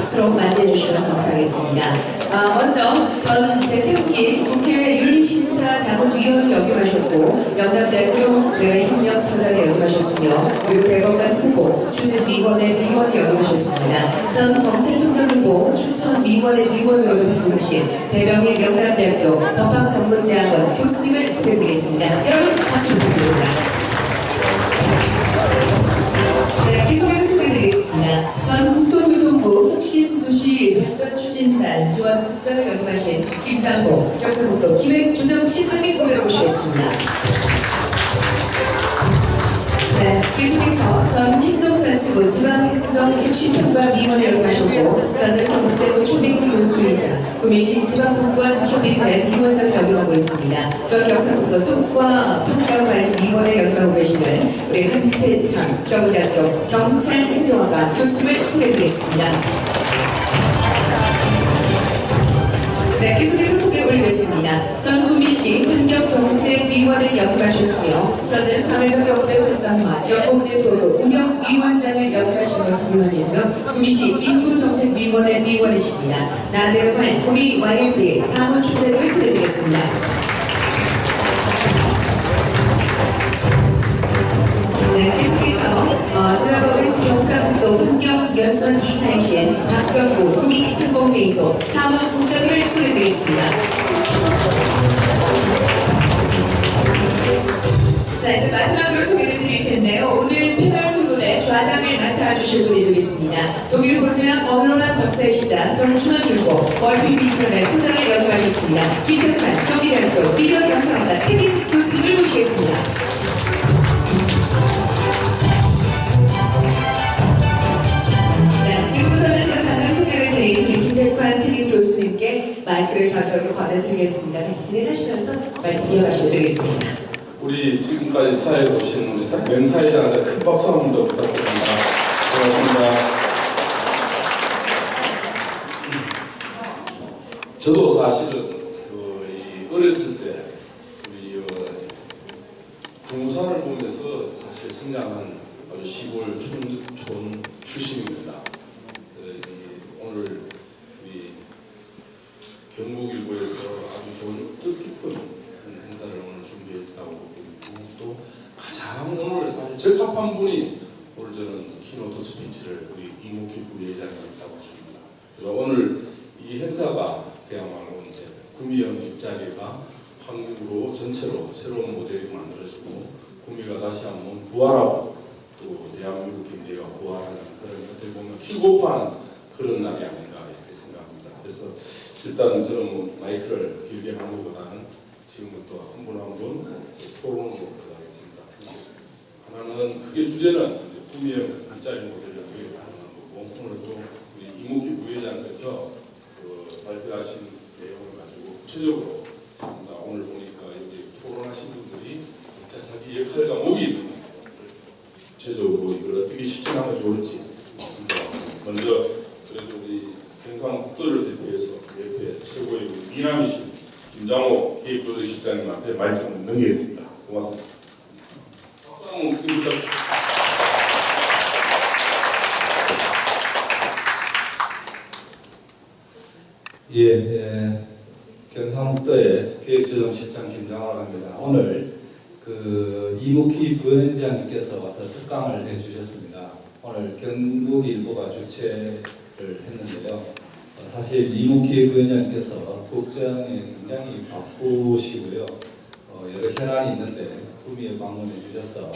박수로 맞이해 주시면 감사하겠습니다. 먼저 전 제3기 국회 윤리심사자문위원을 역임하셨고 영남대학교 대외협력처장을 역임하셨으며 그리고 대법관 후보 추진위원회 위원을 역임하셨습니다. 전 검찰총장 후보 추천위원회 위원으로도 활동하신 배병일 영남대학교 법학전문대학원 교수님을 소개드리겠습니다. 여러분 박수 부탁드립니다. 네, 계속해서 소개드리겠습니다. 전 국토교통부 혁신도시 발전추진단 지원국장을 역임하신 김장호 경상북도 기획조정실장님 고개를 모시겠습니다. 네, 계속해서 전 행정자치부 지방행정혁신평가위원을 역임하셨고 현재 경북대고 초빙교수이자 구미시 지방분권협의회 위원장을 역임하고 있습니다. 또 경상북도 성과평가관리위원회 역임하고 계시는 우리 한태창 경희대학교 경찰행정학과 교수님을 소개드리겠습니다. 네, 계속해서 소개 올리겠습니다. 전 구미시 환경정책위원을 역임하셨으며 현재 사회적 경제 활성화 연공대 도로 운영위원장을 역임하신 것을 물론이고요. 구미시 인구정책위원회 위원이십니다. 나대환 구미 YF의 사무총장을 소개드리겠습니다. 네, 계속해서 지난번은 경상북도 환경연수원 이사이신 박정구 구미상공회의소 사무국장을 소개드리겠습니다. 자, 이제 마지막으로 소개를 드릴 텐데요. 오늘 패널 토론의 좌장을 맡아주실 분이 되겠습니다. 독일 본대학 언론학 박사이시자 정춘원일보 멀티미디어의 소장을 역임하셨습니다. 김태환 경기대학교 미디어 영상학과 특임 교수님을 모시겠습니다. 지금부터는 제가 간단히 소개를 드린 우리 김태환 특임 교수님께 마이크를 좌석으로 권해드리겠습니다. 같이 진행하시면서 말씀 이어가시면 되겠습니다. 우리 지금까지 사회에 오신 우리 명사회장한테 큰 박수 한 번 더 부탁드립니다. 고맙습니다. 저도 사실은 어렸을 때 우리 군무사를 보면서 사실 성장한 아주 시골 촌 출신입니다. 오늘 우리 경북일보에서 아주 좋은 뜻깊은 행사를 오늘 준비했다고 보고 또 가장 오늘 사실 적합한 분이 오늘 저는 키노트 스피치를 우리 이목희 부회장이 했다고 싶습니다. 그래서 오늘 이 행사가 그야말로 이제 구미형 일자리가 한국으로 전체로 새로운 모델이 만들어지고 구미가 다시 한번 부활하고 또 대한민국 경제가 부활하는 그런 어떻게 보면 희고파한 그런 날이 아닌가 이렇게 생각합니다. 그래서 일단 저는 뭐 마이크를 길게 하는 것보다는 지금부터 한 분 한 분 토론으로 들어가겠습니다. 하나는 크게 주제는 구미형 일자리 모델을 어떻게 가능한 거고 오늘도 우리 이목희 부회장께서 발표하신 내용을 가지고 구체적으로 오늘 보니까 여기 토론하신 분들이 자기 역할과 목이 있는 구체적으로 이걸 어떻게 실천하면 좋을지 먼저 그래도 우리 경상북도를 대표해서 옆에 최고의 미남이신 김장호 기획조정실장님한테 마이크를 넘기겠습니다. 고맙습니다. 박수 한번 부탁드립니다. 경상북도의 기획조정실장 김장호라고 합니다. 오늘 이목희 부위원장님께서 와서 특강을 해주셨습니다. 오늘 경북일보가 주최를 했는데요. 사실 이목희 부위원장님께서 국정에 굉장히 바쁘시고요. 여러 현안이 있는데 구미에 방문해 주셔서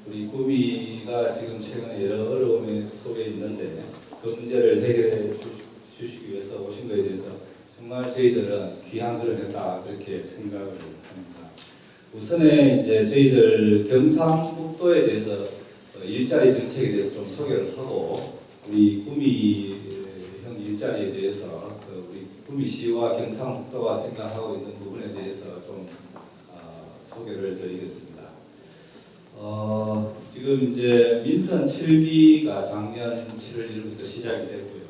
우리 구미가 지금 최근에 여러 어려움 속에 있는데 그 문제를 해결해 주시기 위해서 오신 것에 대해서 정말 저희들은 귀한 글을 했다 그렇게 생각을 합니다. 우선에 이제 저희들 경상북도에 대해서 일자리 정책에 대해서 좀 소개를 하고 우리 구미형 일자리에 대해서 우리 구미시와 경상북도가 생각하고 있는 부분에 대해서 좀 소개를 드리겠습니다. 지금 이제 민선 7기가 작년 7월 1일부터 시작이 됐고요.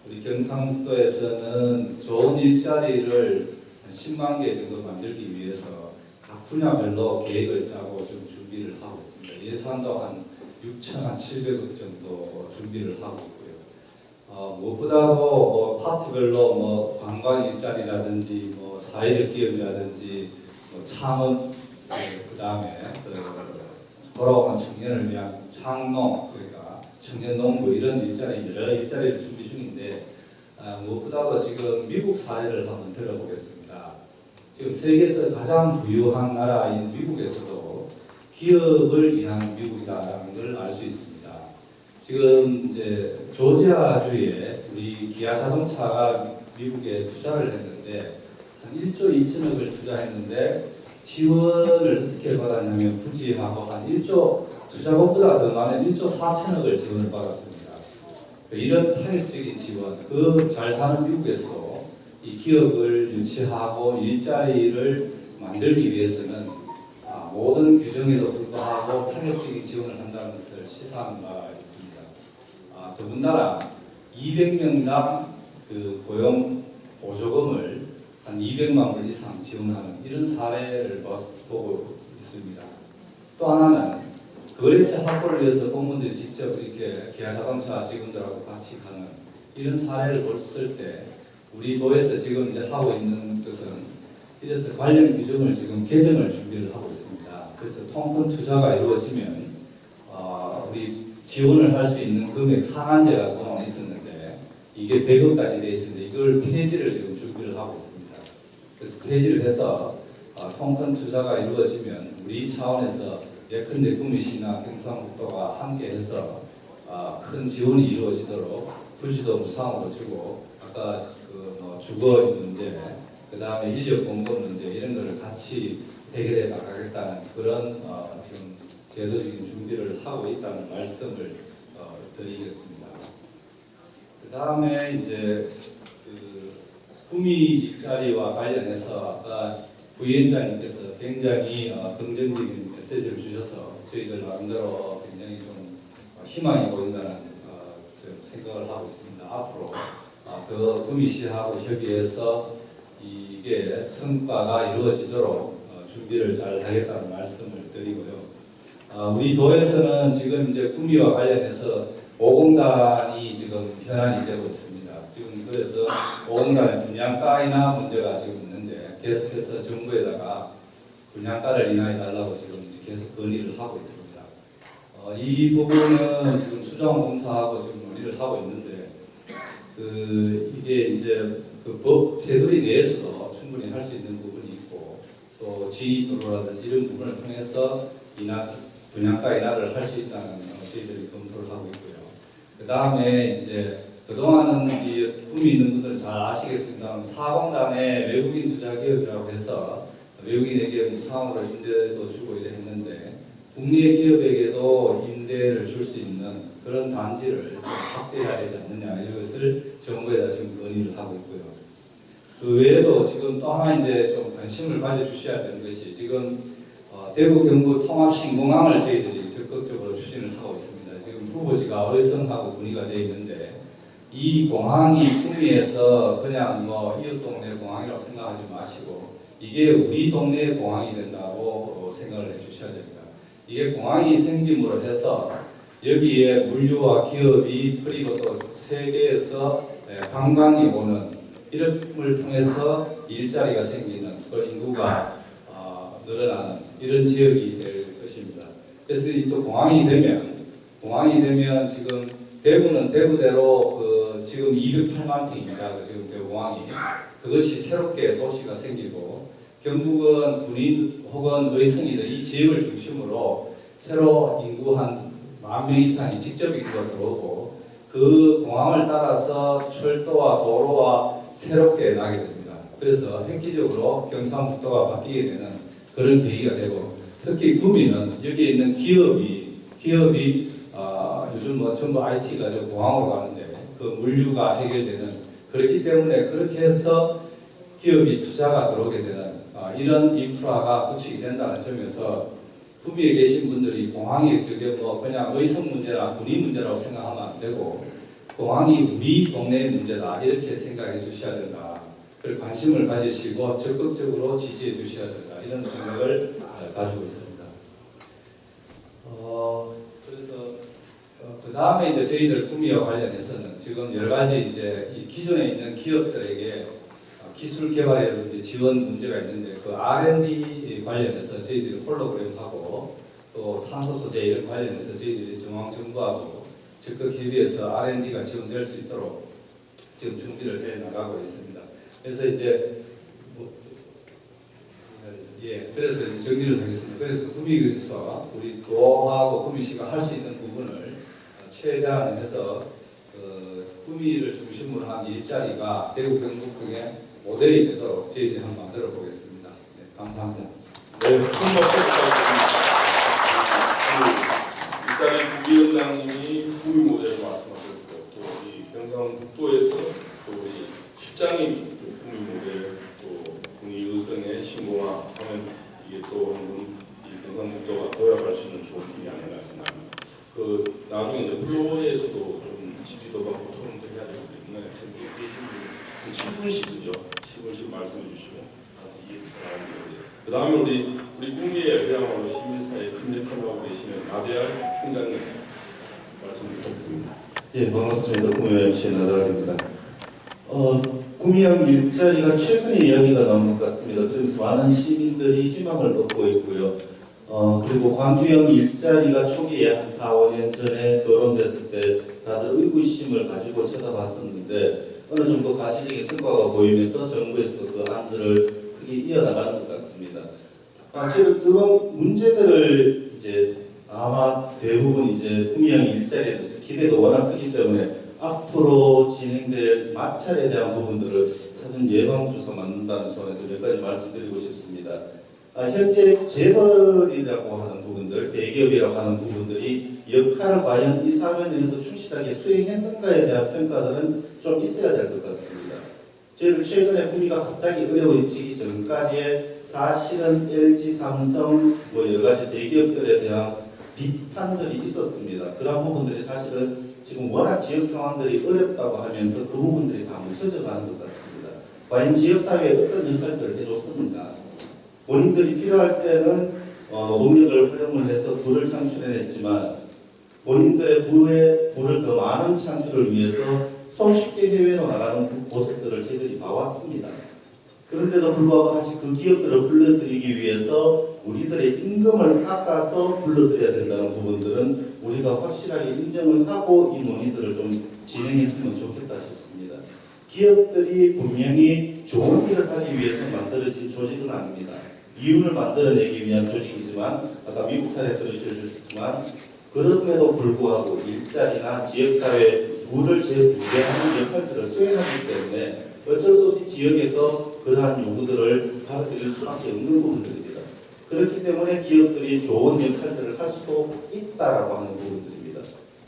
우리 경상북도에서는 좋은 일자리를 10만 개 정도 만들기 위해서 각 분야별로 계획을 짜고 좀 준비를 하고 있습니다. 예산도 한 6,700억 정도 준비를 하고 있고요. 무엇보다도 파트별로 관광 일자리라든지 사회적 기업이라든지 창업, 그다음에 돌아오는 청년을 위한 창농, 그러니까 청년 농부 이런 여러 일자리를 준비 중인데 무엇보다도 지금 미국 사례를 한번 들어보겠습니다. 지금 세계에서 가장 부유한 나라인 미국에서도 기업을 위한 미국이다라는 걸 알 수 있습니다. 지금 이제 조지아주에 우리 기아 자동차가 미국에 투자를 했는데 한 1조 2천억을 투자했는데 지원을 어떻게 받았냐면 부지하고 한 1조 투자금보다 더 많은 1조 4천억을 지원을 받았습니다. 이런 파격적인 지원, 그 잘 사는 미국에서도 이 기업을 유치하고 일자리를 만들기 위해서는 모든 규정에도 불구하고 파격적인 지원을 한다는 것을 시사하는 바가 있습니다. 더군다나 200명당 그 고용 보조금을 한 200만 불 이상 지원하는 이런 사례를 보고 있습니다. 또 하나는 거래처 확보를 위해서 공무원들이 직접 이렇게 기아 자동차 직원들하고 같이 가는 이런 사례를 봤을 때 우리 도에서 지금 이제 하고 있는 것은 이래서 관련 규정을 지금 개정을 준비를 하고 있습니다. 그래서 통큰 투자가 이루어지면 우리 지원을 할 수 있는 금액 상한제가 그동안 있었는데 이게 100억까지 돼 있었는데 이걸 폐지를 지금 준비를 하고 있습니다. 그래서 폐지를 해서 통큰 투자가 이루어지면 우리 차원에서 예컨대 구미시나 경상북도가 함께해서 큰 지원이 이루어지도록 부지도 무상으로 주고 아까 주거 문제, 그 다음에 인력 공급 문제 이런 거를 같이 해결해 나가겠다는 그런 지금 제도적인 준비를 하고 있다는 말씀을 드리겠습니다. 그 다음에 이제 구미 일자리와 관련해서 아까 부위원장님께서 굉장히 긍정적인 메시지를 주셔서 저희들 나름대로 굉장히 좀 희망이 보인다는 생각을 하고 있습니다. 앞으로 그 구미시하고 협의해서 이게 성과가 이루어지도록 준비를 잘 하겠다는 말씀을 드리고요. 우리 도에서는 지금 이제 구미와 관련해서 5공단이 지금 현안이 되고 있습니다. 지금 그래서 5공단의 분양가인하 문제가 지금 있는데 계속해서 정부에다가 분양가를 인하해 달라고 지금 계속 건의를 하고 있습니다. 이 부분은 지금 수정공사하고 지금 논의를 하고 있는데 이게 이제 그 법 테두리 내에서도 충분히 할 수 있는 부분이 있고 또 지휘도로라든지 이런 부분을 통해서 분양가 인하를 할 수 있다는 저희들이 검토를 하고 있고요. 그 다음에 이제 그동안은 이 구미 있는 분들은 잘 아시겠습니다만 4공단의 외국인 투자 기업이라고 해서 외국인에게 무상으로 임대도 주고 이래 했는데 국내 기업에게도 임대를 줄 수 있는 그런 단지를 좀 확대해야 되지 않느냐 이것을 정부에다 지금 건의를 하고 있고요. 그 외에도 지금 또 하나 이제 좀 관심을 가져주셔야 되는 것이 지금 대구 경부 통합 신공항을 저희들이 적극적으로 추진을 하고 있습니다. 지금 후보지가 어성하고 분위기가 되어 있는데 이 공항이 구미에서 그냥 이웃 동네 공항이라고 생각하지 마시고 이게 우리 동네 공항이 된다고 생각을 해주셔야 됩니다. 이게 공항이 생김으로 해서 여기에 물류와 기업이 그리고 또 세계에서 관광이 오는 이름을 통해서 일자리가 생기는 그 인구가 늘어나는 이런 지역이 될 것입니다. 그래서 또 공항이 되면 지금 대구는 대구대로 지금 208만 평입니다. 지금 대구공항이 그것이 새롭게 도시가 생기고 경북은 군인 혹은 의성이들 이 지역을 중심으로 새로 인구 한 10,000명 이상이 직접 인구가 들어오고 그 공항을 따라서 철도와 도로와 새롭게 나게 됩니다. 그래서 획기적으로 경상북도가 바뀌게 되는 그런 계기가 되고 특히 구미는 여기에 있는 기업이 요즘 전부 IT가 저 공항으로 가는데 그 물류가 해결되는 그렇기 때문에 그렇게 해서 기업이 투자가 들어오게 되는 이런 인프라가 구축이 된다는 점에서 구미에 계신 분들이 공항이 저게 그냥 의성 문제나 군인 문제라고 생각하면 안 되고 공항이 우리 동네의 문제다 이렇게 생각해 주셔야 된다. 그리고 관심을 가지시고 적극적으로 지지해 주셔야 된다. 이런 생각을 가지고 있습니다. 그래서 그 다음에 이제 저희들 구미와 관련해서는 지금 여러 가지 이제 이 기존에 있는 기업들에게 기술 개발이라든지 지원 문제가 있는데 그 R&D 관련해서 저희들이 홀로그램하고 또 탄소 소재 이런 관련해서 저희들이 중앙정부하고 적극 협의해서 R&D가 지원될 수 있도록 지금 준비를 해 나가고 있습니다. 그래서 이제 그래서 이제 정리를 하겠습니다. 그래서 구미에서 우리 도하고 구미시가 할 수 있는 부분을 최대한 해서 구미를 중심으로 한 일자리가 대구 경북 등의 모델이 되도록 저희들이 한번 만들어 보겠습니다. 네, 감사합니다. 네, 큰 박수 부탁드립니다. 일자리 부위원장님이 구미 모델을 말씀하셨고 또 이 경상북도에서 또 우리 실장님이 또 구미 모델 또 구미 의성의 신공화하면 이게 또 이 경상북도가 도약할 수 있는 좋은 길이 아닌가 생각합니다. 그 나중에 이제 플로어에서도 좀 지지도 받고 토론도 해야 되기 때문에 지금 계신 분 7분씩이죠. 7분씩 말씀해 주시고 가서 이해를 바랍니다. 그 다음에 우리 구미의 그야말로 시민사회 큰 역할을 하고 계시는 나대할 총장님 말씀 부탁드립니다. 예, 반갑습니다. 구미 MC 나달입니다. 구미역 일자리가 최근에 이야기가 나온 것 같습니다. 그래서 많은 시민들이 희망을 얻고 있고요. 그리고 광주역 일자리가 초기에 한 4, 5년 전에 거론됐을 때 다들 의구심을 가지고 쳐다봤었는데 어느 정도 가시적인 성과가 보이면서 정부에서 그 안들을 크게 이어나가는 것 같습니다. 제가 그런 문제들을 이제 아마 대부분 이제 구미역 일자리에 대해서 기대가 워낙 크기 때문에 앞으로 진행될 마찰에 대한 부분들을 사전 예방주사 만든다는 차원에서 몇 가지 말씀드리고 싶습니다. 현재 재벌이라고 하는 부분들, 대기업이라고 하는 부분들이 역할을 과연 이 사회 내에서 충실하게 수행했는가에 대한 평가들은 좀 있어야 될 것 같습니다. 저희들 최근에 구미가 갑자기 어려워지기 전까지에 사실은 LG, 삼성, 여러 가지 대기업들에 대한 비판들이 있었습니다. 그런 부분들이 사실은 지금 워낙 지역 상황들이 어렵다고 하면서 그 부분들이 다 묻혀져 가는 것 같습니다. 과연 지역사회에 어떤 역할들을 해줬습니까? 본인들이 필요할 때는 노동력을 활용을 해서 부를 창출해냈지만 본인들의 부를 더 많은 창출을 위해서 손쉽게 해외로 나가는 그 모습들을 저희들이 봐왔습니다. 그런데도 불구하고 다시 그 기업들을 불러들이기 위해서 우리들의 임금을 깎아서 불러들여야 된다는 부분들은 우리가 확실하게 인정을 하고 이 논의들을 좀 진행했으면 좋겠다 싶습니다. 기업들이 분명히 좋은 일을 하기 위해서 만들어진 조직은 아닙니다. 이윤을 만들어내기 위한 조직이지만 아까 미국 사례 들으셨지만 그럼에도 불구하고 일자리나 지역사회 부를 재부대하는 역할들을 수행하기 때문에 어쩔 수 없이 지역에서 그러한 요구들을 받아들일 수밖에 없는 부분들입니다. 그렇기 때문에 기업들이 좋은 역할들을 할 수도 있다라고 하는 부분들입니다.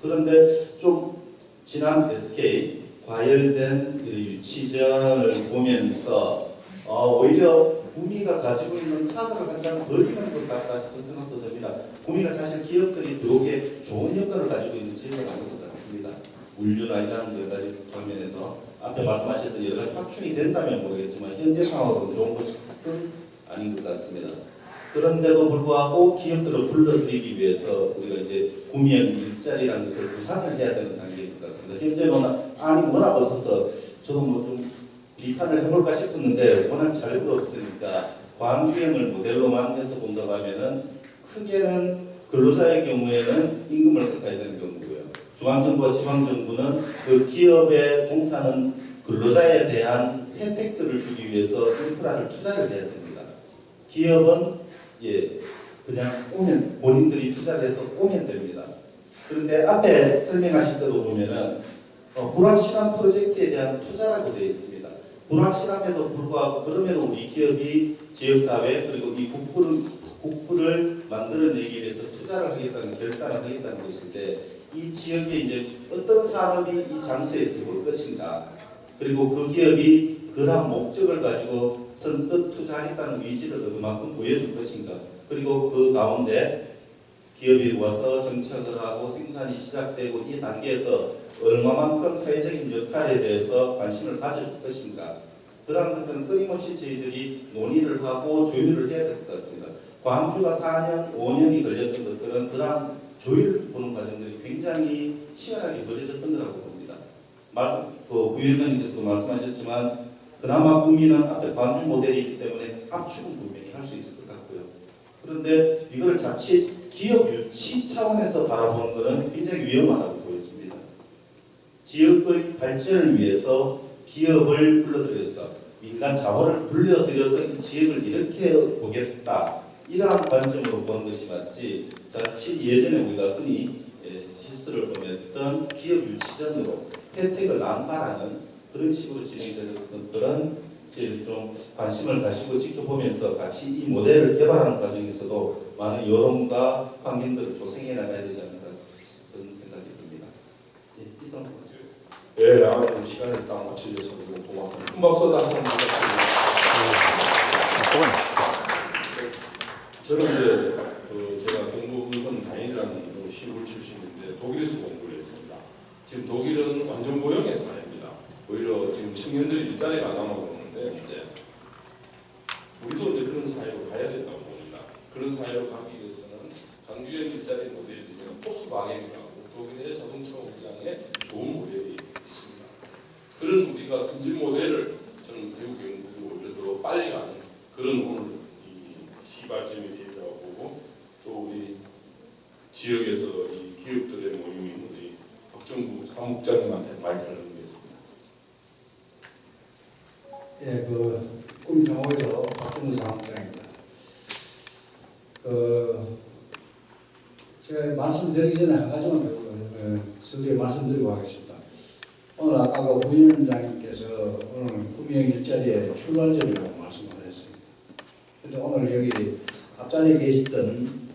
그런데 좀 지난 SK 과열된 유치전을 보면서 오히려 구미가 가지고 있는 카드를 한 장 버리는 것 같다 싶은 생각도 듭니다. 구미가 사실 기업들이 들어오게 좋은 역할을 가지고 있는 지역은 아닌 것 같습니다. 물류나 이런 여러 가지 방면에서 앞에 말씀하셨던 여러 가지 확충이 된다면 모르겠지만 현재 상황으로 좋은 것은 아닌 것 같습니다. 그런데도 불구하고 기업들을 불러들이기 위해서 우리가 이제 구미역 일자리라는 것을 구상을 해야 되는 단계인 것 같습니다. 현재 안이 워낙 없어서 저도 좀 비판을 해볼까 싶었는데 워낙 자료가 없으니까 광주형을 모델로만 해서 본다고 하면은 크게는 근로자의 경우에는 임금을 깎아야 되는 경우고요. 중앙정부와 지방정부는 그 기업에 종사하는 근로자에 대한 혜택들을 주기 위해서 인프라를 투자를 해야 됩니다. 기업은 그냥 오면 본인들이 투자를 해서 오면 됩니다. 그런데 앞에 설명하실 때도 보면은 불확실한 프로젝트에 대한 투자라고 되어 있습니다. 불확실함에도 불구하고 그럼에도 우리 기업이 지역사회 그리고 이 국부를 만들어내기 위해서 투자를 하겠다는 결단을 하겠다는 것인데 이 지역에 이제 어떤 산업이 이 장소에 들어올 것인가 그리고 그 기업이 그러한 목적을 가지고 선뜻 투자하겠다는 의지를 그만큼 보여줄 것인가 그리고 그 가운데 기업이 와서 정착을 하고 생산이 시작되고 이 단계에서 얼마만큼 사회적인 역할에 대해서 관심을 가져줄 것인가 그런 것들은 끊임없이 저희들이 논의를 하고 조율을 해야 될 것 같습니다. 광주가 4년, 5년이 걸렸던 것들은 그러한 조율을 보는 과정들이 굉장히 치열하게 벌어졌던 거라고 봅니다. 부위원장님께서도 말씀하셨지만 그나마 국민은 앞에 관주 모델이 있기 때문에 압축은 분명히 할 수 있을 것 같고요. 그런데 이걸 자칫 기업 유치 차원에서 바라보는 것은 굉장히 위험하다고 보여집니다. 지역의 발전을 위해서 기업을 불러들여서 민간 자본을 불러들여서 이 지역을 이렇게 보겠다, 이러한 관점으로 보는 것이 맞지, 자칫 예전에 우리가 흔히 실수를 보냈던 기업 유치전으로 혜택을 남발하는 그런 식으로 진행되는 것들은 제일 좀 관심을 가지고 지켜보면서 같이 이 모델을 개발하는 과정에서도 많은 여론과 환경들을 조성해 나가야 되지 않을까 그런 생각이 듭니다. 예, 이상 네, 아주 시간을 딱 맞춰주셔서 너무 고맙습니다. 큰 박수 다시 한번 부탁드립니다. 저는 이제 제가 경북 의성 다인이라는 시골 출신인데 독일에서 공부를 했습니다. 지금 독일은 완전 고용의 사회입니다. 오히려 지금 청년들이 일자리가 안 남아오는데 이제 우리도 이제 그런 사회로 가야 된다고 봅니다. 그런 사회로 가기 위해서는 강주의 일자리 모델이 폭스바겐이라고 독일의 자동차 공장에 좋은 모델이 있습니다. 그런 우리가 선진 모델을 저는 대구 경북이 오히려 더 빨리 가는 그런 오늘 이 시발점이 되리라고 보고, 또 우리 지역에서 이 기업들의 모임인 우리 박정구 사무국장님한테 마이크를 넘기겠습니다. 예, 꿈이상호에서 박정구 사무국장입니다. 제가 말씀드리기 전에 한 가지만 서두에 말씀드리고 하겠습니다. 오늘 아까 부위원장님께서 오늘 구미형 일자리의 출발점이라고 말씀을 했습니다. 그런데 오늘 여기 앞자리에 계시던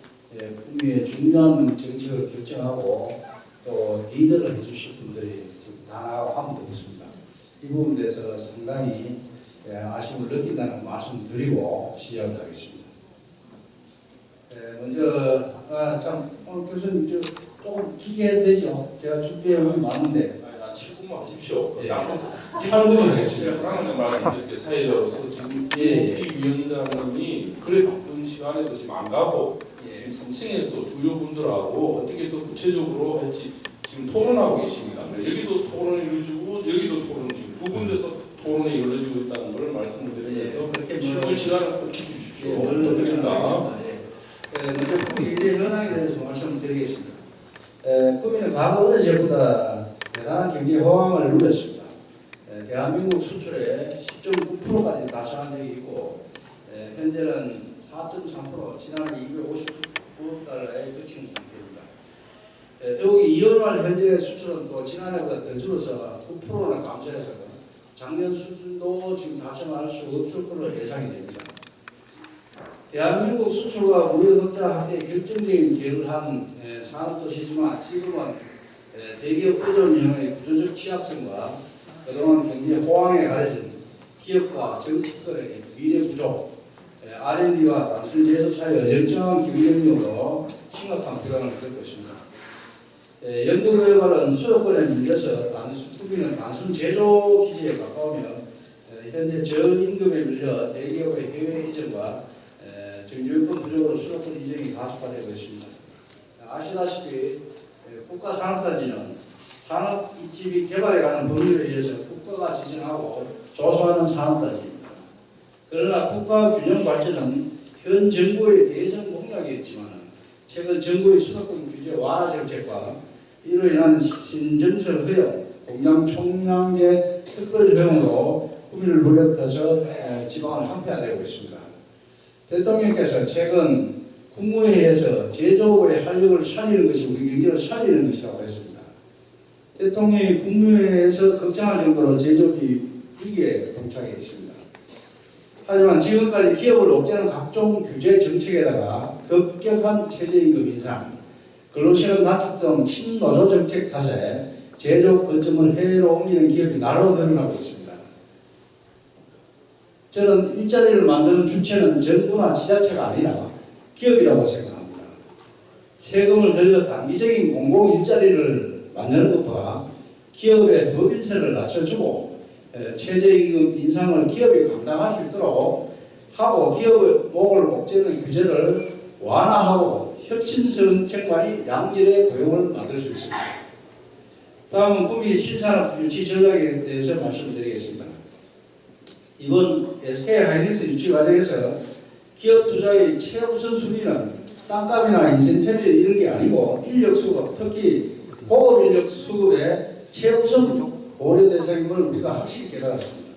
구미의 중요한 정책을 결정하고 또 리더를 해주실 분들이 지금 다 나가고 하면 되겠습니다. 이 부분에 대해서 상당히 아쉬움을 느낀다는 말씀 드리고 시작을 하겠습니다. 먼저 오늘 교수님 조금 기계해도 되죠? 제가 준비해온 게 많은데. 한 7분만 하십시오. 예. 8분만 하십시오. 하나는 말씀드릴게요. 사회자로서 지금 위원장님이 그래 바쁜 시간에도 지금 안 가고 지금 3층에서 주요분들하고 어떻게 더 구체적으로 할지 지금 토론하고 계십니다. 여기도 토론이 이루어지고 여기도 토론이 지금 두 군데서 토론이 이루어지고 있다는 걸 말씀을 드리면서 7분 시간을 꼭 지켜주십시오. 부탁드립니다. 먼저 구미 일의 현황에 대해서 말씀을 드리겠습니다. 구미는 과거 어느 때보다 대단한 경제 호황을 누렸습니다. 대한민국 수출의 10.9%까지 달성한 적이 있고, 현재는 4.3%, 지난해 259억 달러에 그치는 상태입니다. 더욱이 이월말 현재 수출은 또 지난해보다 더 줄어서 9%나 감소해서 작년 수준도 지금 달성할 수 없을 것으로 예상이 됩니다. 대한민국 수출과 무역 흑자 확대에 결정적인 기여를 한 산업도시지만 지금은 대기업 의존형의 구조적 취약성과 그동안 경제 호황에 가려진 기업과 정치권의 미래 구조, R&D와 단순 제조 사이의 어정쩡한 경쟁력으로 심각한 불안을 겪고 있습니다. 연구개발은 수요권에 밀려서 구미는 단순 제조 기지에 가까우며 현재 저임금에 밀려 대기업의 해외 이전과 정규요건 부족으로 수도권 이전이 가속화되고 있습니다. 아시다시피 국가산업단지는 산업 입지 개발에 관한 법률에 의해서 국가가 지정하고 조성하는 산업단지입니다. 그러나 국가 균형 발전은 현 정부의 대선 공약이었지만 최근 정부의 수도권 규제 완화 정책과 이로 인한 신정설 허용, 공량 총량제 특별 허용으로 구미를 물려떠서 지방을 한패화되고 있습니다. 대통령께서 최근 국무회의에서 제조업의 활력을 살리는 것이 우리 경제를 살리는 것이라고 했습니다. 대통령이 국무회의에서 걱정할 정도로 제조업이 위기에 봉착해 있습니다. 하지만 지금까지 기업을 억제하는 각종 규제 정책에다가 급격한 최저임금 인상, 근로시간 단축 등 친노조 정책 탓에 제조업 거점을 해외로 옮기는 기업이 날로 늘어나고 있습니다. 저는 일자리를 만드는 주체는 정부나 지자체가 아니라 기업이라고 생각합니다. 세금을 들여 단기적인 공공 일자리를 만드는 것보다 기업의 법인세를 낮춰주고 최저임금 인상을 기업이 감당할 수 있도록 하고 기업의 목을 옥죄는 규제를 완화하고 혁신 정책만이 양질의 고용을 만들 수 있습니다. 다음은 구미 신산업 유치 전략에 대해서 말씀드리겠습니다. 이번 SK하이닉스 유치 과정에서 기업 투자의 최우선 순위는 땅값이나 인센티브 이런 게 아니고 인력 수급, 특히 고급 인력 수급의 최우선 고려 대상임을 우리가 확실히 깨달았습니다.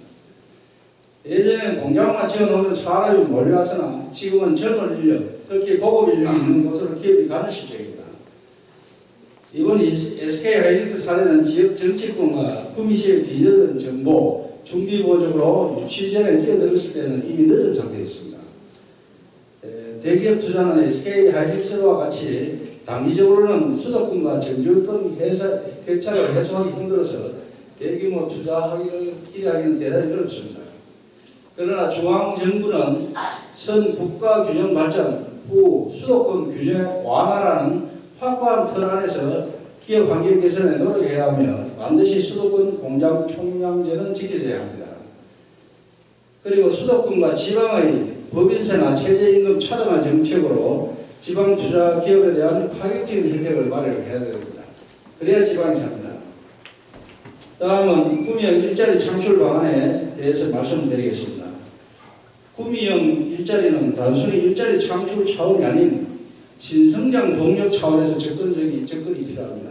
예전에는 공장만 지어놓으면 사람이 몰려왔으나 지금은 젊은 인력, 특히 고급 인력이 있는 곳으로 기업이 가는 실정입니다. 이번 SK하이닉스 사례는 지역 정치권과 구미시의 뒤늦은 정보, 준비보적으로 유치 전에 뛰어들었을 때는 이미 늦은 상태였습니다. 대기업 투자는 SK하이닉스와 같이 단기적으로는 수도권과 전주권 격차를 해소하기 힘들어서 대규모 투자하기를 기대하기는 대단히 어렵습니다. 그러나 중앙정부는 선 국가균형 발전 후 수도권 규제 완화라는 확고한 틀 안에서 기업 환경 개선에 노력해야 하며 반드시 수도권 공장 총량제는 지켜져야 합니다. 그리고 수도권과 지방의 법인세나 최저임금 차등화 정책으로 지방 투자 기업에 대한 파격적인 혜택을 마련해야 됩니다. 그래야 지방이 삽니다. 다음은 구미형 일자리 창출 방안에 대해서 말씀드리겠습니다. 구미형 일자리는 단순히 일자리 창출 차원이 아닌 신성장 동력 차원에서 접근이 필요합니다.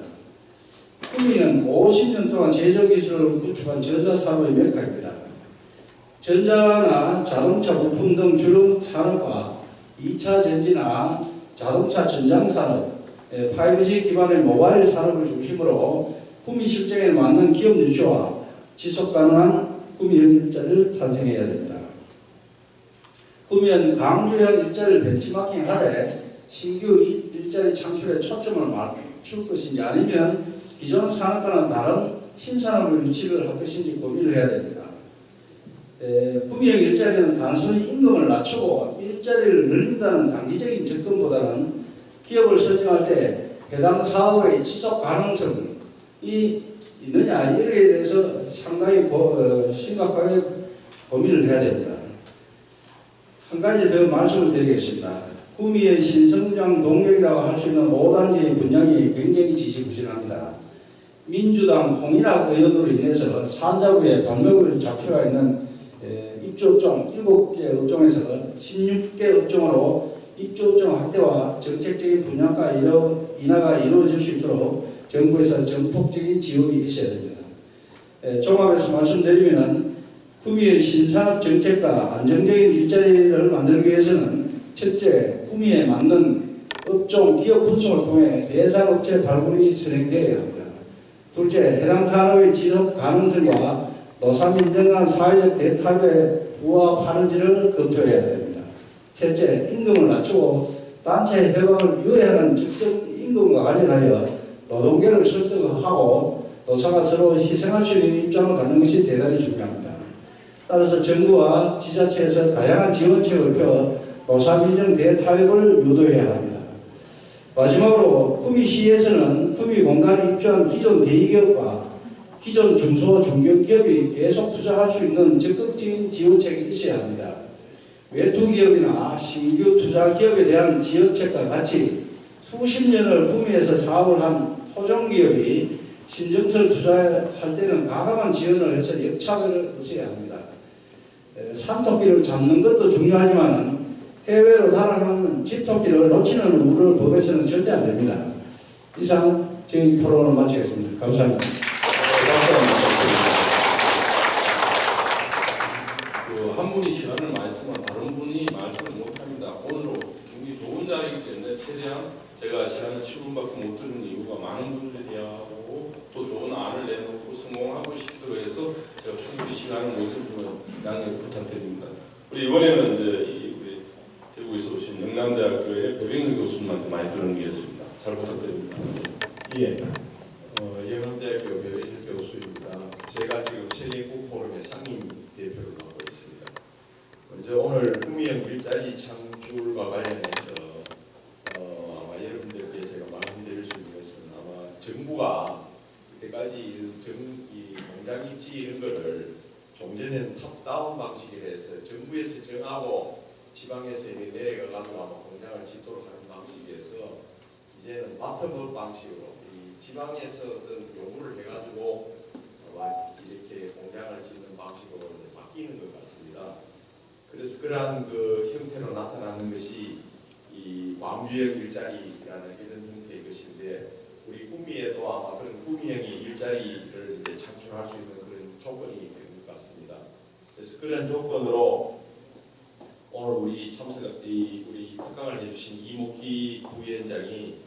구미는 50년 동안 제조기술을 구축한 전자산업의 메카입니다. 전자나 자동차 부품 등 주력 산업과 2차 전지나 자동차 전장산업, 5G 기반의 모바일 산업을 중심으로 구미 실정에 맞는 기업 유치와 지속 가능한 구미형 일자리를 탄생해야 됩니다. 구미는 강조형 일자리를 벤치마킹하되 신규 일자리 창출에 초점을 맞출 것인지 아니면 기존 산업과는 다른 신산업을 유치를 할 것인지 고민을 해야 됩니다. 구미형 일자리는 단순히 임금을 낮추고 일자리를 늘린다는 단기적인 접근보다는 기업을 설정할 때 해당 사업의 지속 가능성이 있느냐 이에 대해서 상당히 심각하게 고민을 해야 됩니다. 한 가지 더 말씀을 드리겠습니다. 구미의 신성장 동력이라고 할 수 있는 5단지의 분양이 굉장히 지지부진합니다. 민주당 홍인학 의원으로 인해서 산자부에 발목을 잡혀가 있는 입주업종 7개 업종에서 16개 업종으로 입주업종 확대와 정책적인 분양가 인하가 이루어질 수 있도록 정부에서 전폭적인 지원이 있어야 됩니다. 종합해서 말씀드리면 구미의 신산업 정책과 안정적인 일자리를 만들기 위해서는 첫째, 구미에 맞는 업종 기업 분석을 통해 대상업체 발굴이 진행되어야 합니다. 둘째, 해당 산업의 지속 가능성과 노사 민정한 사회적 대타협에 부합하는지를 검토해야 됩니다. 셋째, 임금을 낮추고 단체 협약을 유예하는 적정 임금과 관련하여 노동계를 설득하고 노사가 서로 희생할 수 있는 입장을 갖는 것이 대단히 중요합니다. 따라서 정부와 지자체에서 다양한 지원책을 펴 노사민정 대타협을 유도해야 합니다. 마지막으로 구미시에서는 구미공단에 입주한 기존 대기업과 기존 중소 중견기업이 계속 투자할 수 있는 적극적인 지원책이 있어야 합니다. 외투기업이나 신규 투자기업에 대한 지원책과 같이 수십 년을 구미에서 사업을 한 토종기업이 신정설 투자할 때는 과감한 지원을 해서 역차별을 없애야 합니다. 산토끼를 잡는 것도 중요하지만 해외로 달아나는 집토끼를 놓치는 우려를 법에서는 절대 안 됩니다. 이상 저희 토론을 마치겠습니다. 감사합니다. 한 분이 시간을 많이 쓰면 다른 분이 말씀을 못합니다. 오늘은 굉장히 좋은 자리이기 때문에 최대한 제가 시간을 7분밖에 못 드는 이유가 많은 분들에 대하고 또 좋은 안을 내놓고 성공하고 싶도록 해서 제가 충분히 시간을 못 드리면 양해 부탁드립니다. 우리 이번에는 이제 우리 대구에서 오신 영남대학교의 배병일 교수님한테 마이크를 넘기겠습니다. 잘 부탁드립니다. 예, 영남대학교 배병일 교수입니다. 제가 지금 세계국 포럼의 상임 대표를 맡고 있습니다. 먼저 오늘 구미형 일자리 창출과 관련해서 아마 여러분들께 제가 말씀드릴 수 있는 것은 아마 정부가 이때까지 이 공장 입지 이런 거를 좀 전에는 탑다운 방식으로 해서 정부에서 정하고 지방에서 내려가가지고 아마 공장을 짓도록 하는 방식에서 이제는 바텀업 방식으로 이 지방에서 어떤 요구를 해가지고 이렇게 공장을 짓는 방식으로 이제 바뀌는 것 같습니다. 그래서 그러한 그 형태로 나타나는 것이 이 광주형 일자리라는 이런 형태의 것인데, 우리 구미에도 아마 그런 구미형의 일자리를 이제 창출할 수 있는 그런 조건이 된 것 같습니다. 그래서 그런 조건으로 오늘 우리 우리 특강을 해주신 이목희 부위원장이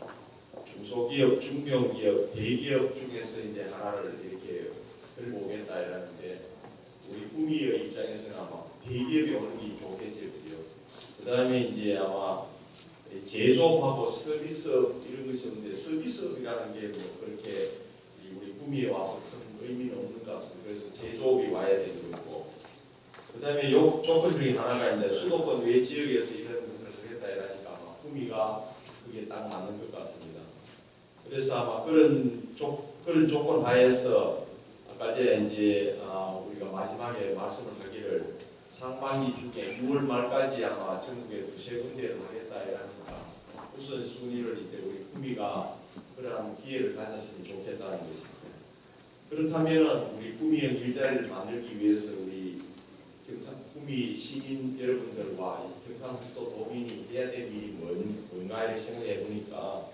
중소기업, 중견기업, 대기업 중에서 이제 하나를 이렇게 들고 오겠다 이러는데, 우리 구미의 입장에서는 아마 대기업이 오는 게 좋겠죠. 그 다음에 이제 아마 제조업하고 서비스업 이런 것이 없는데, 서비스업이라는 게 뭐 그렇게 우리 구미에 와서 큰 의미는 없는 것 같습니다. 그래서 제조업이 와야 되는 거고, 그 다음에 요 조건 중에 하나가 이제 수도권 외 지역에서 이런 것을 하겠다 이러니까 아마 구미가 그게 딱 맞는 것 같습니다. 그래서 아마 그런 조건 하에서 아까 이제 우리가 마지막에 말씀을 하기를 상반기 중에 6월 말까지 아마 전국에 두세 군데를 하겠다 이러니까 우선순위를 이제 우리 구미가 그러한 기회를 가졌으면 좋겠다는 것입니다. 그렇다면은 우리 구미형 일자리를 만들기 위해서 우리 구미 시민 여러분들과 경상북도 도민이 해야 될 일이 뭔가를 생각해 보니까,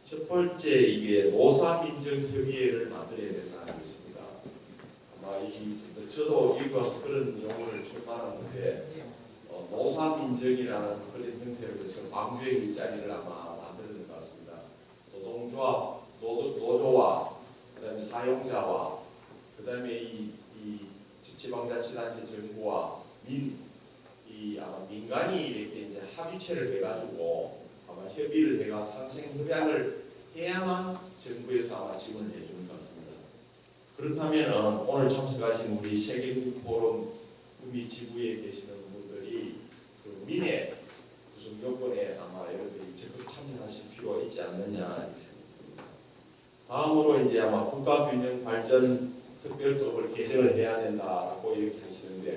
첫 번째 이게 노사민정협의회를 만들어야 된다는 것입니다. 아마 저도 여기 와서 그런 용어를 처음 알았는데, 노사민정이라는 그런 형태로 해서 광주의 일자리를 아마 만드는 것 같습니다. 노동조합, 노조와 그다음에 사용자와 그다음에 이 지방자치단체 정부와 아마 민간이 이렇게 이제 합의체를 해가지고 아마 협의를 해가 상생협약을 해야만 정부에서 아마 지원을 해주는 것 같습니다. 그렇다면 오늘 참석하신 우리 세계포럼 구미 지부에 계시는 분들이 그 민의 구성 요건에 아마 여러분들이 적극 참여하실 필요가 있지 않느냐 있습니다. 다음으로 이제 아마 국가균형발전 특별법을 개정을 해야 된다고 이렇게 하시는데,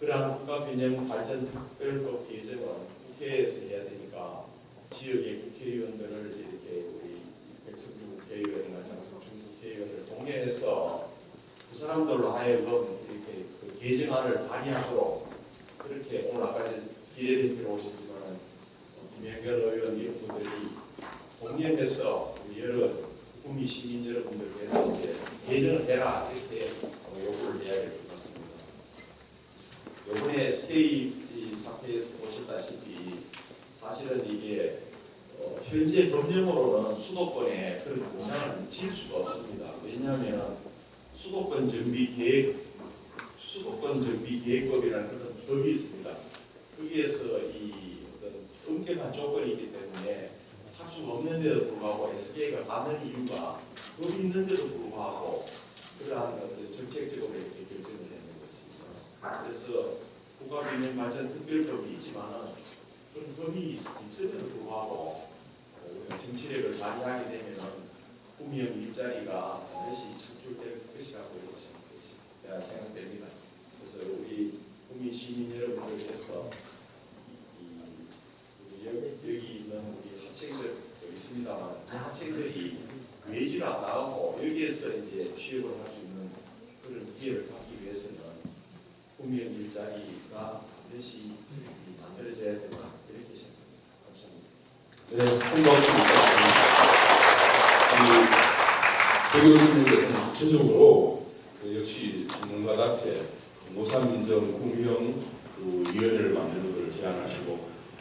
그러한 국가균형발전특별법 개정은 국회에서 해야 되니까 지역의 국회의원들을 이렇게 우리 백성주 국회의원이나 장성춘 국회의원을 동행해서 그 사람들로 하여금 이렇게 그 개정안을 발의하도록, 그렇게 오늘 아까 비례대표로 오셨지만 김영견 의원 이런 분들이 동행해서 우리 여러 구미 시민 여러분들께서 이제 개정을 해라 이렇게 요구를 해야 될 것 같습니다. 이번에 스테이 사태에서 보셨다시피 사실은 이게 현재 법령으로는 수도권에 그런 공장을 지을 수가 없습니다. 왜냐하면 수도권 정비 계획법이라는 그런 법이 있습니다. 거기에서 이 어떤 엄격한 조건이기 때문에 할 수가 없는데도 불구하고 SK가 가는 이유가 법이 있는데도 불구하고 그러한 어떤 정책적으로 이렇게 결정을 했는 것입니다. 그래서 국가균형발전특별법이 있지만은 그런 법이 있음에도 불구하고 우리가 정치력을 발휘하게 되면은 구미형 일자리가 반드시 창출될 것이라고 생각됩니다. 그래서 우리 구미 시민 여러분들께서 여기 있는 우리 학생들 있습니다만, 그 학생들이 외주를 안 나가고 여기에서 이제 취업을 할 수 있는 그런 기회를 갖기 위해서는 구미형 일자리가 반드시 만들어져야 된다 이렇게 생각합니다. 감사합니다. 네, 큰 박수 부탁드립니다. 배 교수님께서는 구체적으로 역시 전문가답게 노사민정 구미형 그 위원회를 만드는 것을 제안하시고,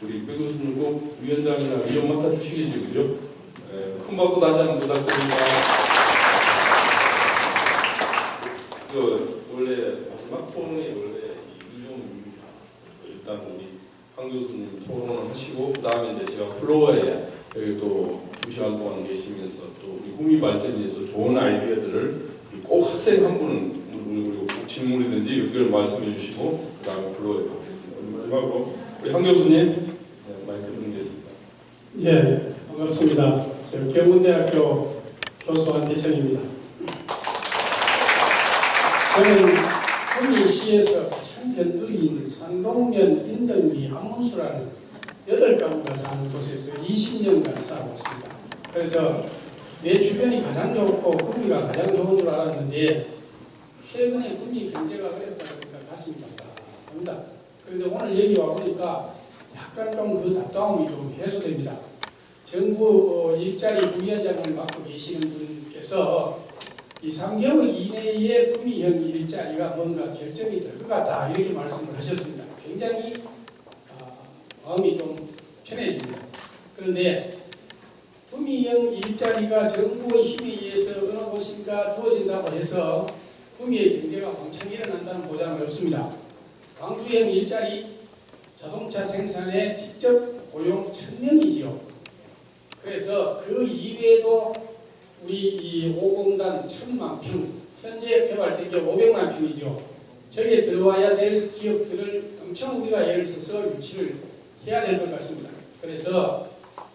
우리 배 교수님 꼭 위원장이나 위원 맡아주시겠죠, 그죠? 큰 박수 다시 한번 부탁드립니다. 원래 마지막 토론이 원래 유종입니다. 일단 우리 황 교수님 토론을 하시고, 그 다음에 이제 제가 플로어에 여기 또 2시간 동안 계시면서 또 우리 구미 발전에 대해서 좋은 아이디어들을 꼭 학생 한 분은 그리고 꼭 질문이든지 의견을 말씀해 주시고, 그 다음에 플로어에 받겠습니다. 마지막으로 우리 황 교수님 마이크 드리겠습니다. 예, 반갑습니다. 저 경운대학교 교수 한대천입니다. 저는 구미시에서 참 변두리 있는 상동면 인덕리 한문수라는 8가구가 사는 곳에서 20년간 살아왔습니다. 그래서 내 주변이 가장 좋고 금리가 가장 좋은 줄 알았는데 최근에 금리 경제가 어렵다 보니까 가슴이 답답합니다. 그런데 오늘 여기 와보니까 약간 좀 그 답답함이 좀 해소됩니다. 정부 일자리 부위원장을 맡고 계시는 분께서 이 3개월 이내에 구미형 일자리가 뭔가 결정이 될 것 같다 이렇게 말씀을 하셨습니다. 굉장히 마음이 좀 편해집니다. 그런데 구미형 일자리가 정부의 힘에 의해서 어느 곳인가 주어진다고 해서 구미의 경제가 왕창 일어난다는 보장은 없습니다. 광주형 일자리 자동차 생산에 직접 고용 1000명이죠. 그래서 그 이외에도 우리 이 5공단 1000만 평, 현재 개발된 게 500만 평이죠. 저기에 들어와야 될 기업들을 엄청 우리가 애를 써서 유치를 해야 될 것 같습니다. 그래서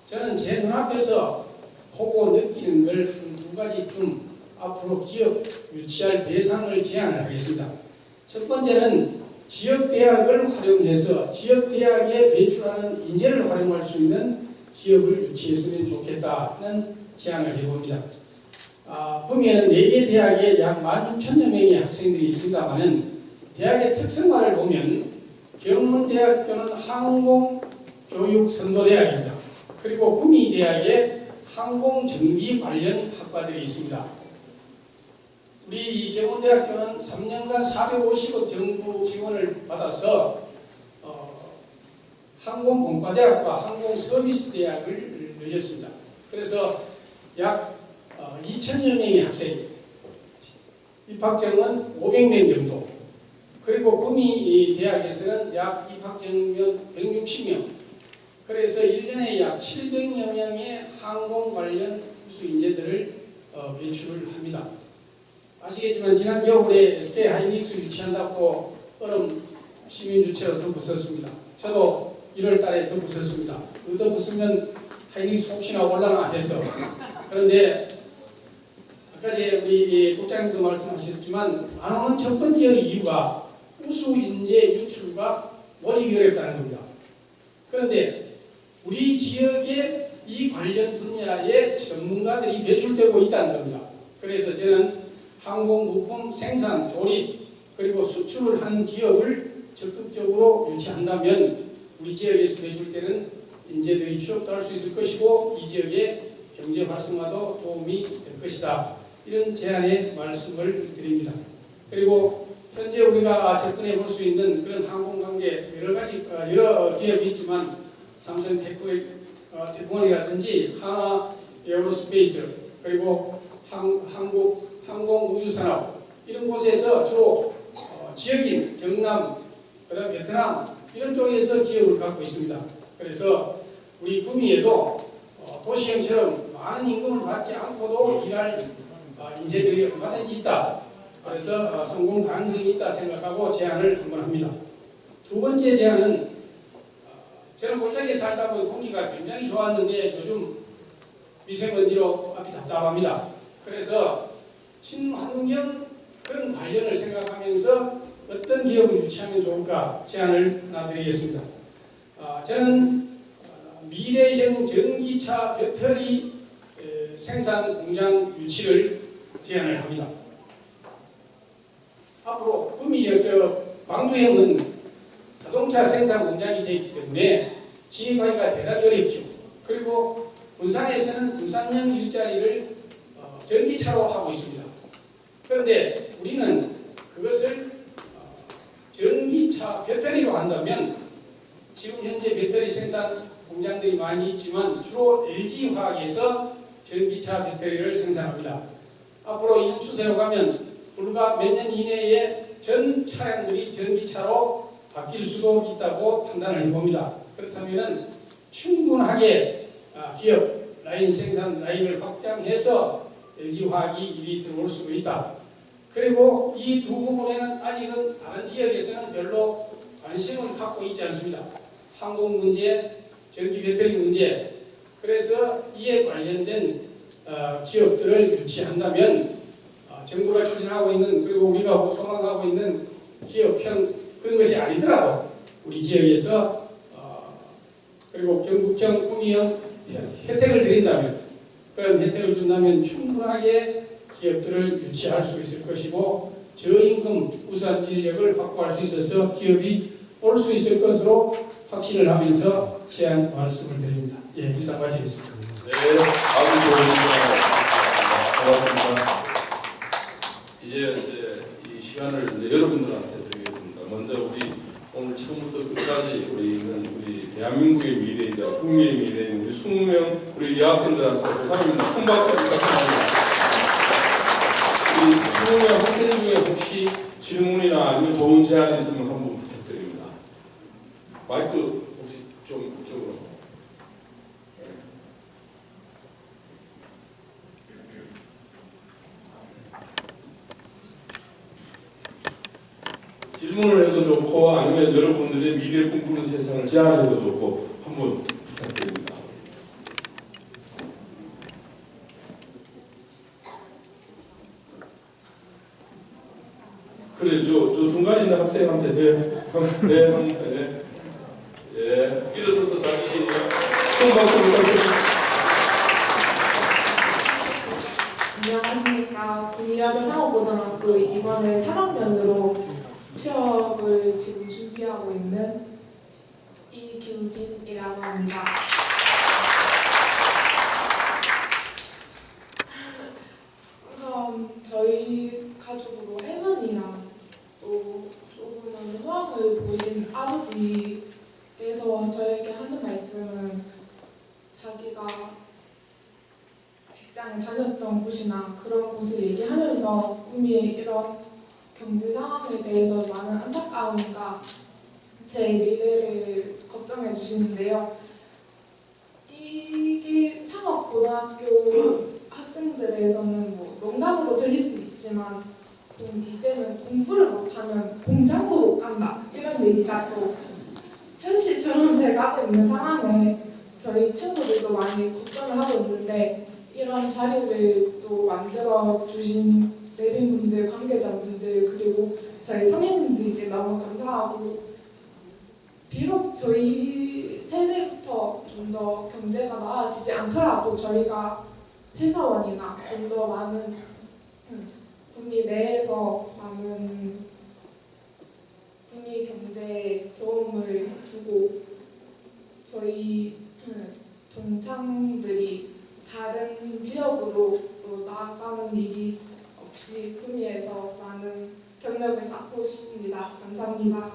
저는 제 눈앞에서 보고 느끼는 걸 한두 가지 좀 앞으로 기업 유치할 대상을 제안을 하겠습니다. 첫 번째는 지역대학을 활용해서 지역대학에 배출하는 인재를 활용할 수 있는 기업을 유치했으면 좋겠다는 제안을 해봅니다. 구미에는 4개 대학에 약 16,000여 명의 학생들이 있습니다만은 대학의 특성화를 보면 경문대학교는 항공교육선도대학입니다. 그리고 구미대학에 항공정비 관련 학과들이 있습니다. 우리 이 경문대학교는 3년간 450억 정부 지원을 받아서 항공공과대학과 항공서비스대학을 열렸습니다. 그래서 약 2,000여 명의 학생이 입학정은 500명 정도, 그리고 구미 대학에서는 약 입학정원 160명, 그래서 1년에 약 700여 명의 항공 관련 우수 인재들을 배출을 합니다. 아시겠지만 지난 겨울에 SK 하이닉스 유치한다고 얼음 시민주체로 덧붙였습니다. 저도 1월 달에 덧붙였습니다. 그 덧붙으면 하이닉스 혹시나 올라나 해서. 그런데 아까 우리 국장님도 말씀하셨지만 안 오는 첫 번째 이유가 우수 인재 유출과 모집이 어렵다는 겁니다. 그런데 우리 지역에 이 관련 분야의 전문가들이 배출되고 있다는 겁니다. 그래서 저는 항공부품 생산, 조립, 그리고 수출을 하는 기업을 적극적으로 유치한다면 우리 지역에서 배출되는 인재들이 취업도 할 수 있을 것이고 이 지역의 경제 활성화도 도움이 될 것이다. 이런 제안의 말씀을 드립니다. 그리고 현재 우리가 접근해 볼 수 있는 그런 항공관계 여러 기업이 있지만 삼성 테크원이라든지 하나 에어로스페이스, 그리고 항공우주산업 이런 곳에서 주로 지역인 경남, 그다음 베트남 이런 쪽에서 기업을 갖고 있습니다. 그래서 우리 구미에도 도시형처럼 많은 임금을 받지 않고도 일할 인재들이 얼마든지 있다. 그래서 성공 가능성이 있다 생각하고 제안을 한번 합니다. 두 번째 제안은 저는 골짜기에 살다 보니 공기가 굉장히 좋았는데 요즘 미세먼지로 앞이 답답합니다. 그래서 친환경 그런 관련을 생각하면서 어떤 기업을 유치하면 좋을까 제안을 놔드리겠습니다. 저는 미래형 전기차 배터리 생산 공장 유치를 제안을 합니다. 앞으로 광주형은 자동차 생산 공장이 되어 있기 때문에 진입하기가 대단히 어렵죠. 그리고 군산에서는 군산형 일자리를 전기차로 하고 있습니다. 그런데 우리는 그것을 전기차 배터리로 한다면 지금 현재 배터리 생산 공장들이 많이 있지만 주로 LG화학에서 전기차 배터리를 생산합니다. 앞으로 이런 추세로 가면 불과 몇 년 이내에 전 차량들이 전기차로 바뀔 수도 있다고 판단을 해봅니다. 그렇다면 충분하게 기업 라인 생산 라인을 확장해서 LG화학이 이리 들어올 수도 있다. 그리고 이 두 부분에는 아직은 다른 지역에서는 별로 관심을 갖고 있지 않습니다. 항공 문제, 전기 배터리 문제. 그래서 이에 관련된 기업들을 유치한다면 정부가 추진하고 있는, 그리고 우리가 소망하고 있는 기업형 그런 것이 아니더라도 우리 지역에서 그리고 경북형 구미형 혜택을 드린다면, 그런 혜택을 준다면 충분하게 기업들을 유치할 수 있을 것이고, 저임금 우선 인력을 확보할 수 있어서 기업이 올 수 있을 것으로 확신을 하면서 제안 말씀을 드립니다. 예, 이상 마치겠습니다. 네, 아주 좋은 고맙습니다. 이제 이 시간을 이제 여러분들한테 드리겠습니다. 먼저 우리 오늘 처음부터 끝까지 우리 대한민국의 미래이자 국민의 미래인 우리 20명 우리 여학생들한테 감사합니다. 큰 박수 부탁드립니다. 우리 20명 학생 중에 혹시 질문이나 아니면 좋은 제안 있으면 한번 부탁드립니다. 마이크 혹시 좀 이쪽으로. 질문을 해도 좋고 아니면 여러분들의 미래 꿈꾸는 세상을 제안해도 좋고 한번 부탁드립니다. 그래, 저 중간에 있는 학생한테 예, 일어서서 자기 큰 박수 부탁드립니다. 안녕하십니까. 구미여자 상업고등학교 이번에 3학년으로 취업을 지금 준비하고 있는 이규빈이라고 합니다. 우선 저희 가족으로 할머니랑 또 조금은 호황을 보신 아버지께서 저에게 하는 말씀은 자기가 직장에 다녔던 곳이나 그런 곳을 얘기하면서 구미의 이런 경제 상황에 대해서 많은 안타까움과 제 미래를 걱정해 주시는데요. 이게 상업고등학교 학생들에서는 뭐 농담으로 들릴 수 있지만 이제는 공부를 못하면 공장도 못 간다 이런 얘기가 또 현실처럼 돼가고 있는 상황에 저희 친구들도 많이 걱정을 하고 있는데, 이런 자리를 또 만들어 주신 내빈분들, 관계자분들, 그리고 저희 성인분들께 너무 감사하고, 비록 저희 세대부터 좀 더 경제가 나아지지 않더라도 저희가 회사원이나 좀 더 많은 구미 내에서 많은 구미 경제에 도움을 주고, 저희 동창들이 다른 지역으로 또 나아가는 일이 없이 구미에서 많은 경력을 쌓고 싶습니다. 감사합니다.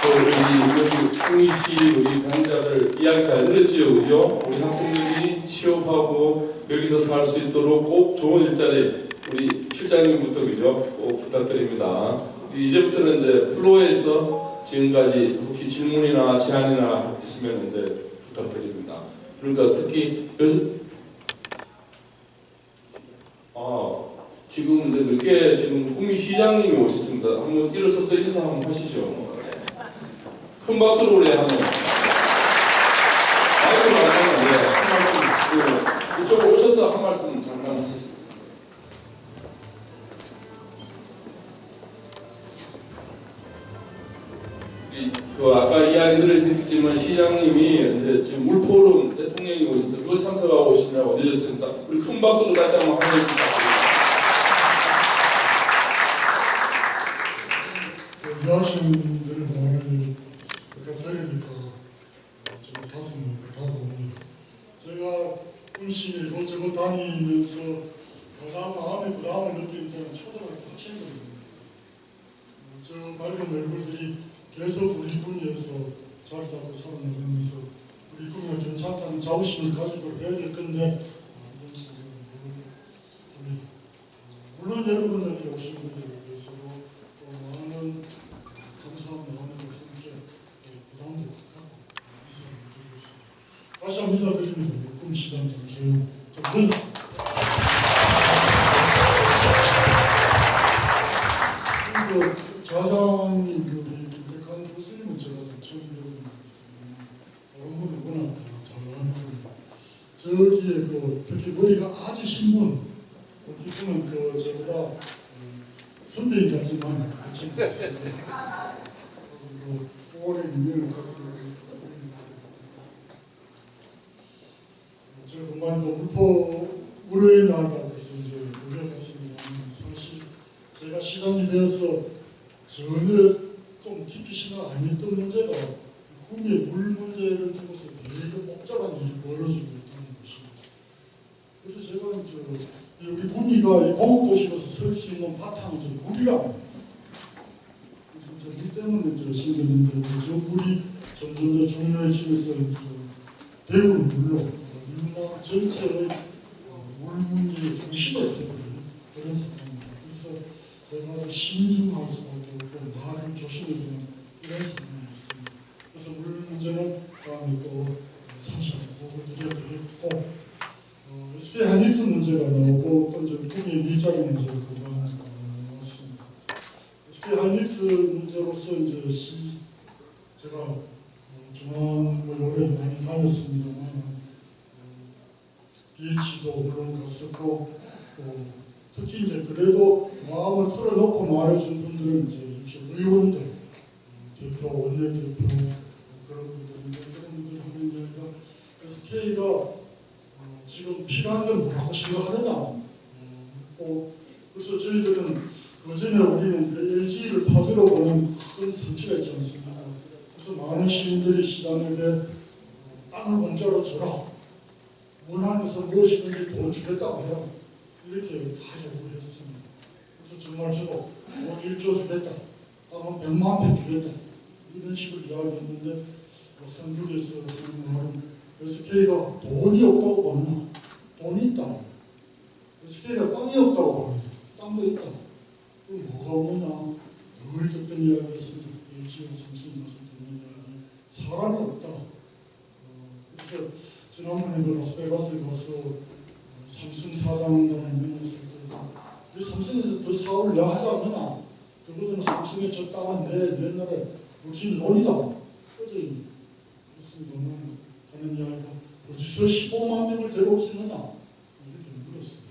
우리 구미시 우리 병자들 이야기 잘 들었죠, 그죠? 우리 학생들이 취업하고 여기서 살 수 있도록 꼭 좋은 일자리 우리 실장님부터 그죠? 꼭 부탁드립니다. 이제부터는 이제 플로어에서 지금까지 혹시 질문이나 제안이나 있으면 이제 부탁드립니다. 그러니까 특히 지금 이제 늦게 지금 구미시장님이 오셨습니다. 한번 일어서서 인사 한번 하시죠. 큰 박수로 우리 한번. 마이크 말고 한 말씀. 이쪽으로 오셔서 한 말씀 잠깐 하시죠. 아까 이야기 들으셨지만 시장님이 이제 지금 물포럼 대통령이 오셔서 그거 참석하고 오시냐고 늦었습니다. 우리 큰 박수로 다시 한번 해주십시오. 여학생들 말을 들으니까 좀 가슴이 다가옵니다. 제가 군시에 이곳저곳 다니면서 가장 마음에 부담을 느끼는 때는 초등학교 학생들입니다. 저 맑은 얼굴들이 계속 우리 구미에서 자리 잡고 살아나가면서 우리 구미가 괜찮다는 자부심을 가지고 해야 될 건데 이런 생각을 합니다. 물론 여러분들이 오신 분들을 위해서도 또 많은 감사한 마음과 함께 부담도 갖고 인사를 드리겠습니다. 다시 한번 인사드립니다. 구미시장님 좀 늦었습니다. 그리고 좌장님 김백환 교수님은 제가 처음 뵙는 것 같습니다. 다른 분은 워낙 잘하는 분이고 저기에 특히 머리가 아주 흰 분, 이분은 저보다 선배인 같지만 그 친구 같습니다. 그리고 오랜 인연을 갖고 있는 제가 그만 물의 나라고 해서 이제 올려봤습니다. 사실 제가 시장이 되어서 전혀 좀 깊이 생각 안 했던 문제가 구미의 물 문제를 두고서 되게 복잡한 일이 벌어지고 있다는 것입니다. 그래서 제가 이제 우리 구미가 공업도시로서 설 수 있는 바탕은 좀 물이라고 물 때문에 생겼는데 저 물이 점점 더 중요해지면서 대부분 물로 민남 전체의 물 문제의 중심에 있었거든요. 그런 상황입니다. 그래서 제가 아주 신중할 수밖에 없고 말을 조심해야 되는 이런 상황이었습니다. 그래서 물 문제는 다음에 또 상세하게 보고 드려야 되겠고 SK 하이닉스 문제가 나오고 또 이제 구미의 일자리 문제가 나왔습니다. SK 하이닉스 문제로서 이제 제가 중앙 오래 많이 다녔습니다만 BH도 물론 갔었고 또 특히 이제 그래도 마음을 털어놓고 말해준 분들은 이제 의원들, 대표, 원내대표 그런 분들인데 그런 분들 하는 이야기가 SK가 지금 필요한 건 뭐라고 생각하느냐 그래서 저희들은 그전에 우리는 LG를 파주로 보는 큰 성취가 있지 않습니까? 그래서 많은 시민들이 시장에게 땅을 공짜로 줘라. 원하면서 무엇이든지 돈 주겠다고 해라. 이렇게 다 요구를 했습니다. 그래서 정말 저도 돈 1조 주겠다. 땅은 100만 평 주겠다. 이런 식으로 이야기했는데 막상 여기에서 하는 말은 SK가 돈이 없다고 보느냐. 돈이 있다. SK가 땅이 없다고 봅니다. 땅도 있다. 그럼 뭐가 없느냐. 늘 듣던 이야기였습니다. LG와 삼성이 와서 듣는 이야기. 사람이 없다. 그래서 지난번에 라스베가스에 가서 삼성 사장단을 만났을 때 우리 삼성에서 더 사업을 야하지 않느냐. 그거는 삼성에 저 땅은 내 옛날에 무슨 논이다. 어제 그랬습니다만 하는 이야기가 어디서 15만 명을 데려올 수 있느냐. 이렇게 물었습니다.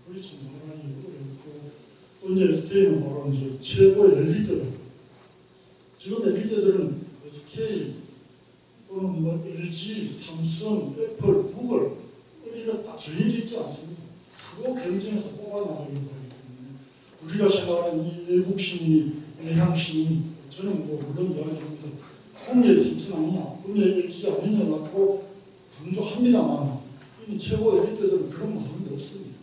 그게 참 말하기 어렵고 또 이제 SK는 바로 이제 최고의 엘리트다. 지금 엘리트들은 SK 또는 뭐 LG, 삼성, 애플, 구글 우리가 딱 정해져 있지 않습니다. 서로 경쟁해서 뽑아나가는 거기 때문에 우리가 생각하는 이 애국 시민이 외향 시민이 저는 뭐 물론 이야기합니다. 국내 삼성 아니냐, 국내 LG 아니냐라고 강조합니다만 이미 최고 엘리트들은 그런 마음이 없습니다.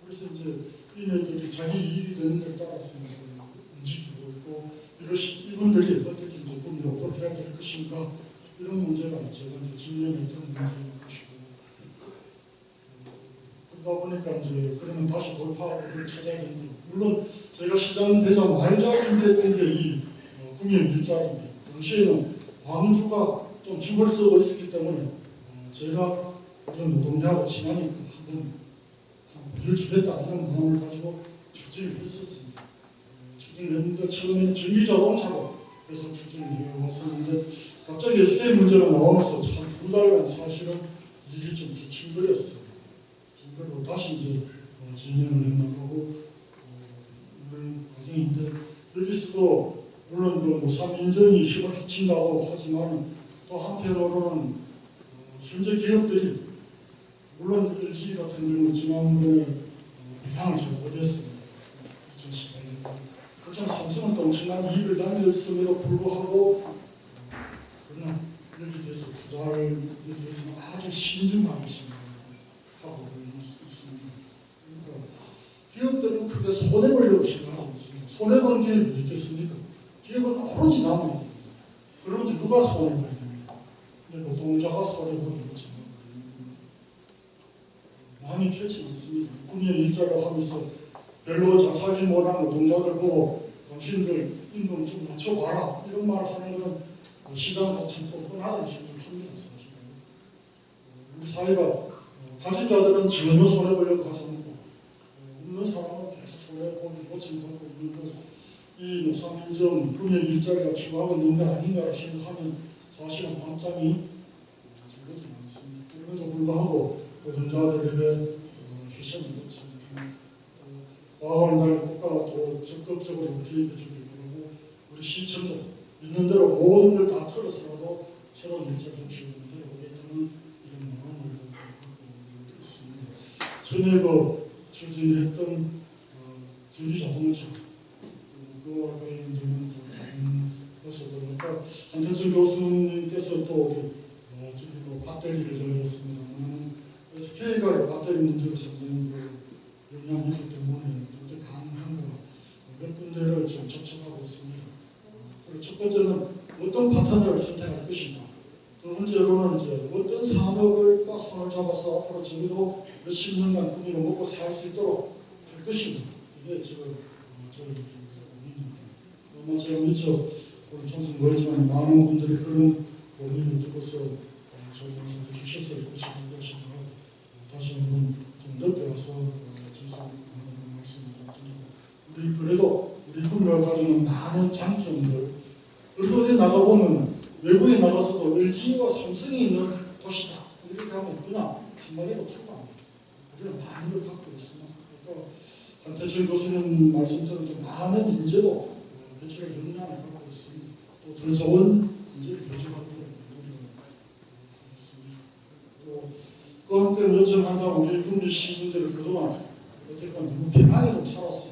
그래서 이제 이네들이 자기 이익이 되는 데 따라서 움직이고 있고 이분들이 어떻게 이제 법력을 해야 될 것인가 이런 문제가 제가 이제 직면했던 문제인 것이고 그러다 보니까 이제 그러면 다시 돌파를 찾아야 된다. 물론 제가 시장 되자 말자 준비했던 게 이 국영 일자리입니다. 당시에는 광주가 좀 죽을 쓰고 있었기 때문에 제가 이런 노동자하고 친하니까 한번 보여주겠다 이런 마음을 가지고 추진을 했었습니다. 추진을 했는데 처음에는 전기자동차로 계속 추진을 해왔었는데 갑자기 SK 문제가 나오면서 한 2달간 사실은 일이 좀 주춤거렸어요. 그리고 다시 이제 진행을 해나가고 있는 과정인데 여기서도 물론 그 삼인정이 힘을 합친다고 하지만 또 한편으로는 현재 기업들이 물론 LG 같은 경우는 지난번에 배당을 제가 못했습니다. 2018년에. 그렇지만 삼성은 또 엄청난 이익을 남겼음에도 불구하고 그러나 여기에 대해서 투자를 여기에 대해서는 아주 신중하게 하고 있습니다. 그러니까 기업들은 크게 손해보려고 생각하고 있습니다. 손해보는 기업이 어디 있겠습니까? 기업은 오로지 남아야 됩니다. 그런데 누가 손해봐야 됩니까? 노동자가 손해보는 거죠. 많이 그렇지 않습니다. 국민 일자리를 하면서 별로 자살지 못한 노동자들 보고 당신들 임금 좀 낮춰봐라 이런 말 하는 것은 시장 자체는 뻔뻔하다는 생각을 합니다. 사실. 우리 사회가 가진 자들은 전혀 손해보려고 하지 않고 없는 사람은 계속 손해보고 고침받고 있는 것. 이 노사민정 국민 일자리가 추구하고 있는 게 아닌가를 생각하면 사실은 반장이 적지 않습니다. 그럼에도 불구하고 노동자들에게 희생을 거칩니다. 과거는 국가가 또 적극적으로 개입해 주기도 하고 우리 시청자 있는 대로 모든 걸 다 틀어서라도 새로운 일자 정책을 만들어보겠다는 이런 마음을 갖고 있습니다. 전에 그 추진했던 전기자동차 그와 관련되는 또 다른 것들 아까 한태철 교수님께서 또 배터리를 넣었습니다만 SK가 배터리 문제가 상당히 영향이 있기 때문에 어떻게 가능한가 몇 군데를 좀 접촉하고 있습니다. 그리고 첫 번째는 어떤 파트너를 선택할 것인가. 두 번째로는 이제 어떤 산업을 손을 잡아서 앞으로 적어도 몇십 년간 꾸미고 먹고 살 수 있도록 할 것인가. 이게 지금 저희 고민입니다. 아마 제가 미처 오늘 총선 모이지만 많은 분들이 그런 고민을 듣고서 저희 말씀해 주셨을 것이라고 생각하고 다시 한번 좀 늦게 와서 죄송하다는 말씀을 드리고 그래도 우리 국가가 가지는 많은 장점들 그리고 어디 나가보면 외국에 나가서도 LG와 삼성이 있는 도시다 이렇게 하면 그냥 한마디로 틀립니다. 우리는 많은 걸 갖고 있습니다. 그러니까 한태철 교수님 말씀처럼 좀 많은 인재도 대체로 역량을 갖고 있습니다. 또 더 좋은 인재를 배출하는 그 한때 요청한다고 우리 국민 시민들을 그동안 어떻게 보면 너무 편하게 좀 살았어요.